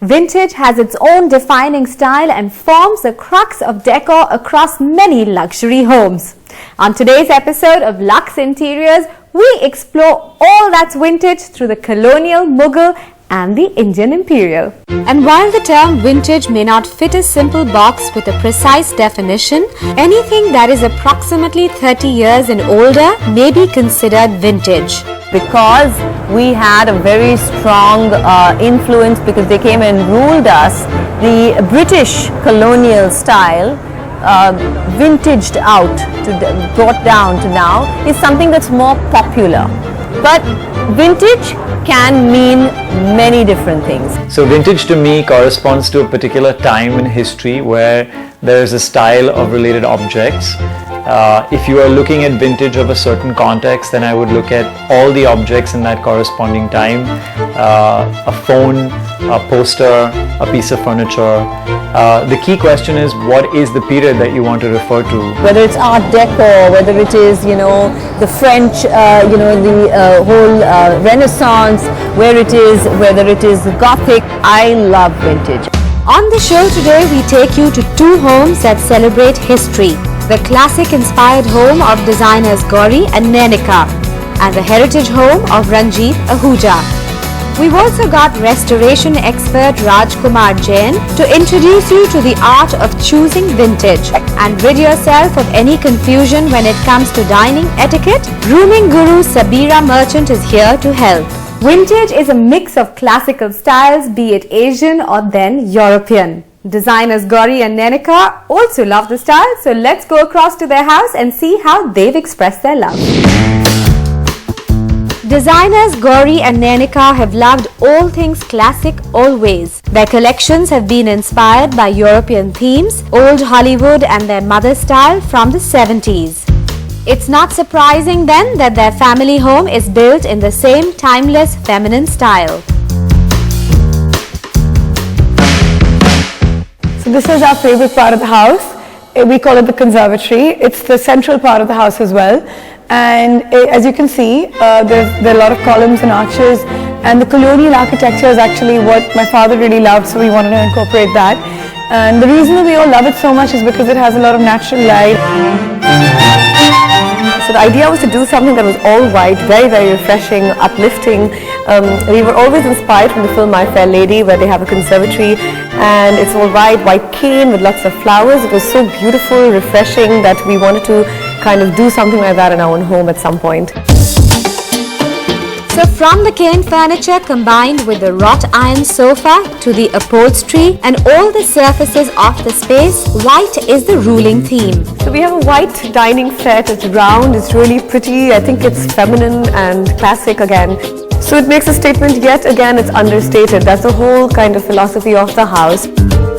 Vintage has its own defining style and forms the crux of decor across many luxury homes. On today's episode of Luxe Interiors, we explore all that's vintage through the colonial, Mughal and the Indian Imperial. And while the term vintage may not fit a simple box with a precise definition, anything that is approximately 30 years and older may be considered vintage. Because we had a very strong influence because they came and ruled us, the British colonial style vintaged out, brought down to now, is something that's more popular. But vintage can mean many different things. So vintage to me corresponds to a particular time in history where there is a style of related objects. If you are looking at vintage of a certain context, then I would look at all the objects in that corresponding time. A phone, a poster, a piece of furniture. The key question is, what is the period that you want to refer to? Whether it's Art Deco, whether it is, the French, the whole Renaissance, whether it is Gothic, I love vintage. On the show today, we take you to two homes that celebrate history. The classic-inspired home of designers Gauri and Nainika and the heritage home of Ranjit Ahuja. We've also got restoration expert Rajkumar Jain to introduce you to the art of choosing vintage and rid yourself of any confusion when it comes to dining etiquette. Grooming guru Sabira Merchant is here to help. Vintage is a mix of classical styles, be it Asian or then European. Designers Gauri and Nainika also love the style, so let's go across to their house and see how they've expressed their love. Designers Gauri and Nainika have loved all things classic always. Their collections have been inspired by European themes, old Hollywood and their mother style from the 70s. It's not surprising then that their family home is built in the same timeless feminine style. So this is our favorite part of the house. We call it the Conservatory. It's the central part of the house as well. And as you can see, there are a lot of columns and arches, and the colonial architecture is actually what my father really loved, so we wanted to incorporate that. And the reason that we all love it so much is because it has a lot of natural light. So the idea was to do something that was all white, very, very refreshing, uplifting. We were always inspired from the film My Fair Lady, where they have a conservatory and it's all white cane with lots of flowers. It was so beautiful, refreshing that we wanted to kind of do something like that in our own home at some point. So from the cane furniture combined with the wrought iron sofa to the upholstery and all the surfaces of the space, white is the ruling theme. So we have a white dining set. It's round, it's really pretty. I think it's feminine and classic again. So it makes a statement, yet again it's understated. That's the whole kind of philosophy of the house.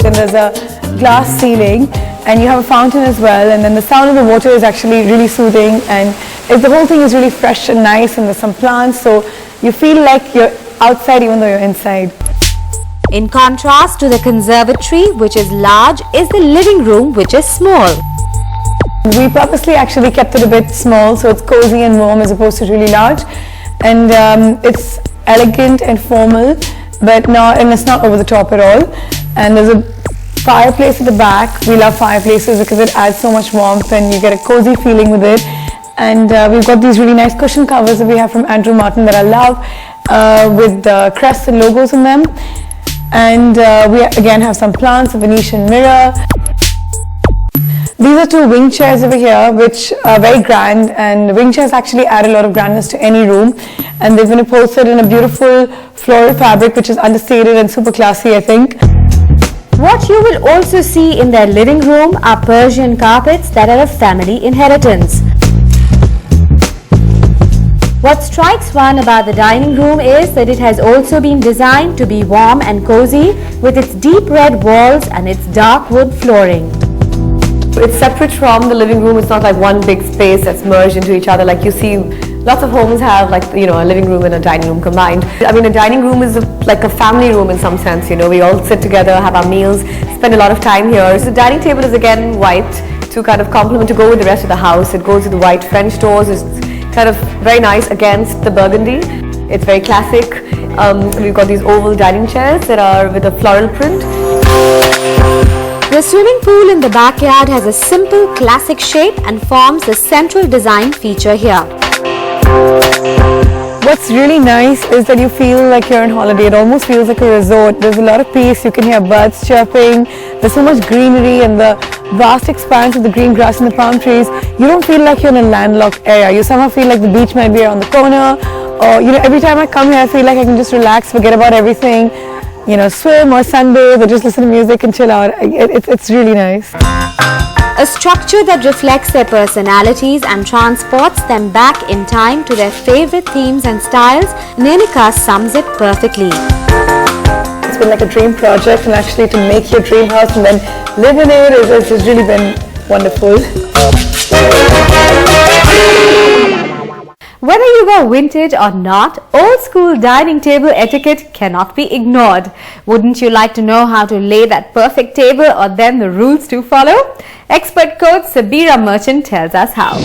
Then there's a glass ceiling and you have a fountain as well, and then the sound of the water is actually really soothing, and the whole thing is really fresh and nice, and there's some plants, so you feel like you're outside even though you're inside. In contrast to the conservatory, which is large, is the living room, which is small. We purposely actually kept it a bit small, so it's cozy and warm as opposed to really large, and it's elegant and formal, but it's not over the top at all. And there's a fireplace at the back. We love fireplaces because it adds so much warmth and you get a cozy feeling with it. And we've got these really nice cushion covers that we have from Andrew Martin that I love, with the crests and logos in them. And we again have some plants, a Venetian mirror. These are two wing chairs over here, which are very grand, and wing chairs actually add a lot of grandness to any room, and they've been upholstered in a beautiful floral fabric which is understated and super classy, I think. What you will also see in their living room are Persian carpets that are a family inheritance. What strikes one about the dining room is that it has also been designed to be warm and cozy with its deep red walls and its dark wood flooring. It's separate from the living room. It's not like one big space that's merged into each other like you see lots of homes have, like, a living room and a dining room combined. I mean, a dining room is like a family room in some sense, we all sit together, have our meals, spend a lot of time here. So the dining table is again white to kind of complement, to go with the rest of the house. It goes with the white French doors. It's kind of very nice against the burgundy. It's very classic. We've got these oval dining chairs that are with a floral print. The swimming pool in the backyard has a simple classic shape and forms the central design feature here. What's really nice is that you feel like you're on holiday. It almost feels like a resort. There's a lot of peace. You can hear birds chirping. There's so much greenery and the vast expanse of the green grass and the palm trees. You don't feel like you're in a landlocked area. You somehow feel like the beach might be around the corner. Or, every time I come here, I feel like I can just relax, forget about everything. Swim or sunbathe or just listen to music and chill out. It's really nice. A structure that reflects their personalities and transports them back in time to their favorite themes and styles, Nainika sums it perfectly. It's been like a dream project, and actually to make your dream house and then live in it has really been wonderful. Whether you go vintage or not, old school dining table etiquette cannot be ignored. Wouldn't you like to know how to lay that perfect table or then the rules to follow? Expert coach Sabira Merchant tells us how.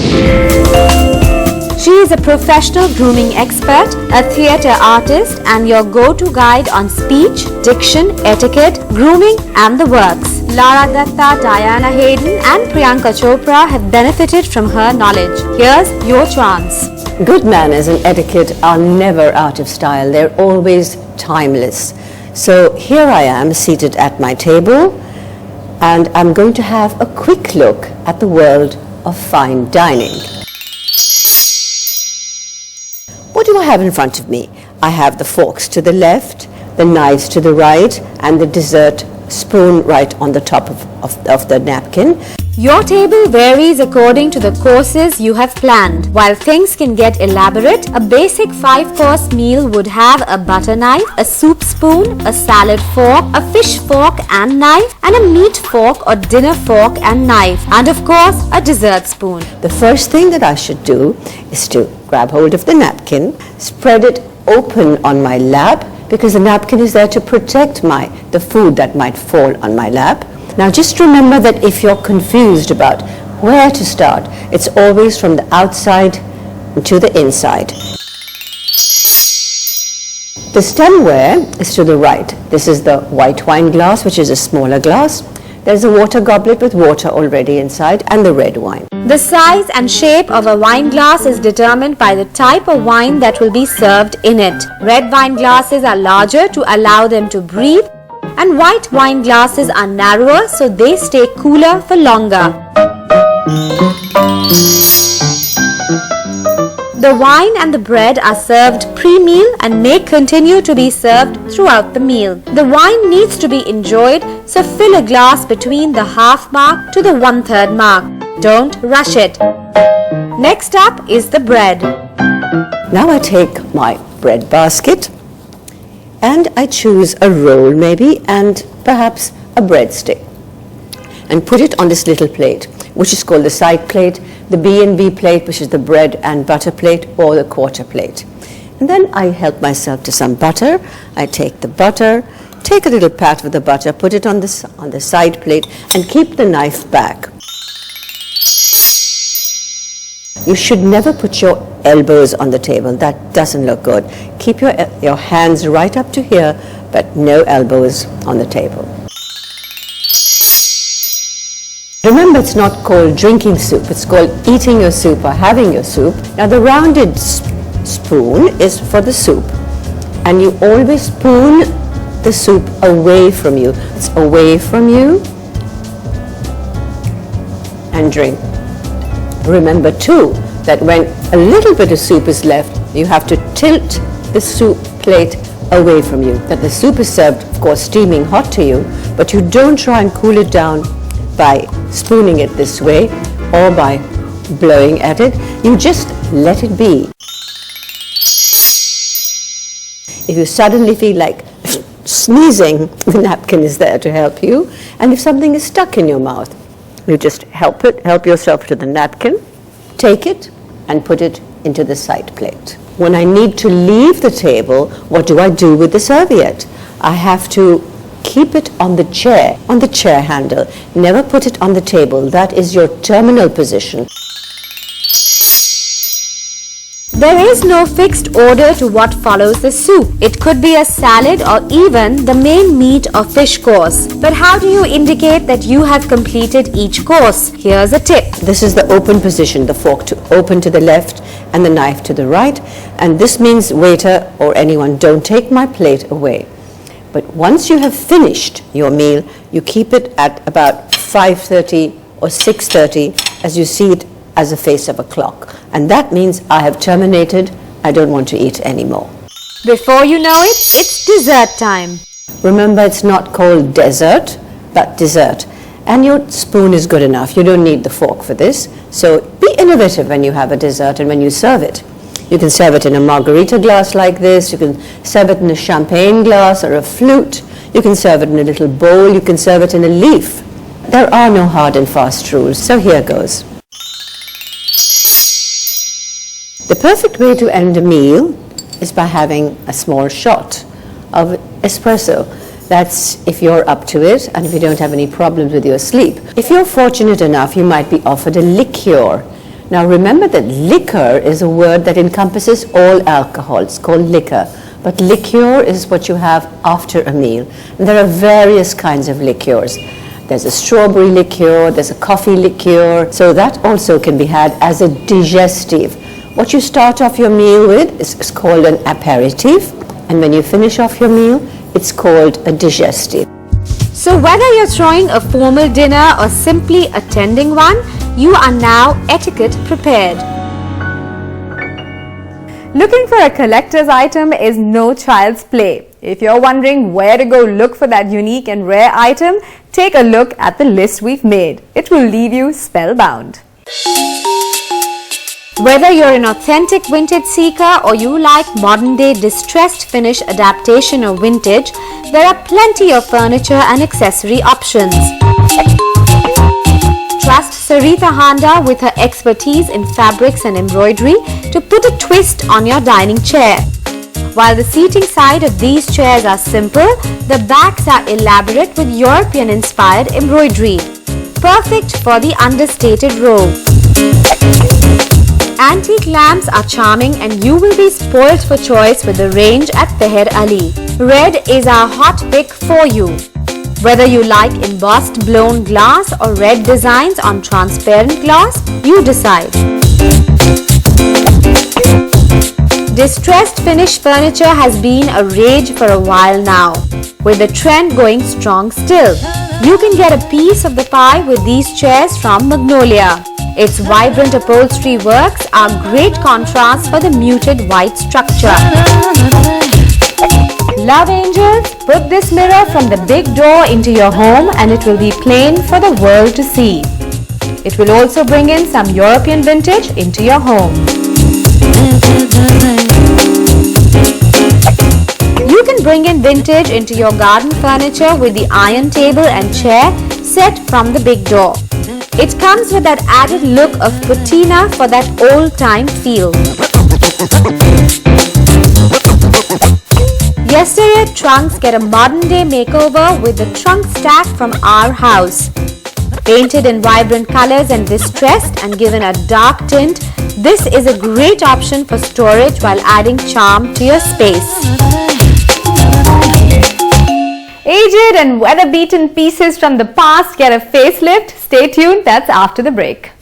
She is a professional grooming expert, a theatre artist and your go-to guide on speech, diction, etiquette, grooming and the works. Lara Datta, Diana Hayden and Priyanka Chopra have benefited from her knowledge. Here's your chance. Good manners and etiquette are never out of style. They're always timeless. So here I am seated at my table, and I'm going to have a quick look at the world of fine dining. What do I have in front of me? I have the forks to the left, the knives to the right, and the dessert spoon right on the top of the napkin. Your table varies according to the courses you have planned. While things can get elaborate, a basic 5-course meal would have a butter knife, a soup spoon, a salad fork, a fish fork and knife, and a meat fork or dinner fork and knife, and of course a dessert spoon. The first thing that I should do is to grab hold of the napkin, spread it open on my lap, because the napkin is there to protect the food that might fall on my lap. Now just remember that if you're confused about where to start, it's always from the outside to the inside. The stemware is to the right. This is the white wine glass, which is a smaller glass. There's a water goblet with water already inside, and the red wine. The size and shape of a wine glass is determined by the type of wine that will be served in it. Red wine glasses are larger to allow them to breathe, and white wine glasses are narrower so they stay cooler for longer. The wine and the bread are served pre-meal and may continue to be served throughout the meal. The wine needs to be enjoyed, so fill a glass between the half mark to the 1/3 mark. Don't rush it. Next up is the bread. Now I take my bread basket and I choose a roll maybe, and perhaps a breadstick, and put it on this little plate, which is called the side plate, the B&B plate, which is the bread and butter plate, or the quarter plate. And then I help myself to some butter. I take the butter, take a little pat with the butter, put it on the side plate, and keep the knife back. You should never put your elbows on the table. That doesn't look good. Keep your hands right up to here, but no elbows on the table. Remember, it's not called drinking soup. It's called eating your soup or having your soup. Now, the rounded spoon is for the soup, and you always spoon the soup away from you. It's away from you, and drink. Remember too that when a little bit of soup is left, you have to tilt the soup plate away from you. That the soup is served, of course, steaming hot to you, but you don't try and cool it down by spooning it this way or by blowing at it. You just let it be. If you suddenly feel like sneezing, the napkin is there to help you. And if something is stuck in your mouth, you just help yourself to the napkin, take it and put it into the side plate. When I need to leave the table, what do I do with the serviette? I have to keep it on the chair handle. Never put it on the table. That is your terminal position. There is no fixed order to what follows the soup. It could be a salad or even the main meat or fish course. But how do you indicate that you have completed each course? Here's a tip. This is the open position, the fork to open to the left and the knife to the right. And this means, waiter or anyone, don't take my plate away. But once you have finished your meal, you keep it at about 5:30 or 6:30 as you see it as a face of a clock. And that means I have terminated, I don't want to eat anymore. Before you know it, it's dessert time. Remember, it's not called dessert, but dessert. And your spoon is good enough. You don't need the fork for this. So be innovative when you have a dessert and when you serve it. You can serve it in a margarita glass like this. You can serve it in a champagne glass or a flute. You can serve it in a little bowl. You can serve it in a leaf. There are no hard and fast rules. So here goes. The perfect way to end a meal is by having a small shot of espresso. That's if you're up to it and if you don't have any problems with your sleep. If you're fortunate enough, you might be offered a liqueur. Now remember that liquor is a word that encompasses all alcohol. It's called liquor. But liqueur is what you have after a meal. And there are various kinds of liqueurs. There's a strawberry liqueur, there's a coffee liqueur. So that also can be had as a digestive. What you start off your meal with is called an aperitif, and when you finish off your meal, it's called a digestive. So whether you're throwing a formal dinner or simply attending one, you are now etiquette prepared. Looking for a collector's item is no child's play. If you're wondering where to go look for that unique and rare item, take a look at the list we've made. It will leave you spellbound. Whether you're an authentic vintage seeker or you like modern-day distressed finish adaptation of vintage, there are plenty of furniture and accessory options. Trust Sarita Handa with her expertise in fabrics and embroidery to put a twist on your dining chair. While the seating side of these chairs are simple, the backs are elaborate with European-inspired embroidery. Perfect for the understated row. Antique lamps are charming and you will be spoiled for choice with the range at Teher Ali. Red is our hot pick for you. Whether you like embossed blown glass or red designs on transparent glass, you decide. Distressed finish furniture has been a rage for a while now, with the trend going strong still. You can get a piece of the pie with these chairs from Magnolia. Its vibrant upholstery works are great contrast for the muted white structure. Love angels, put this mirror from the big door into your home and it will be plain for the world to see. It will also bring in some European vintage into your home. You can bring in vintage into your garden furniture with the iron table and chair set from the big door. It comes with that added look of patina for that old-time feel. Yesterday trunks get a modern-day makeover with the trunk stack from our house. Painted in vibrant colors and distressed and given a dark tint, this is a great option for storage while adding charm to your space. Aged and weather-beaten pieces from the past get a facelift. Stay tuned, that's after the break.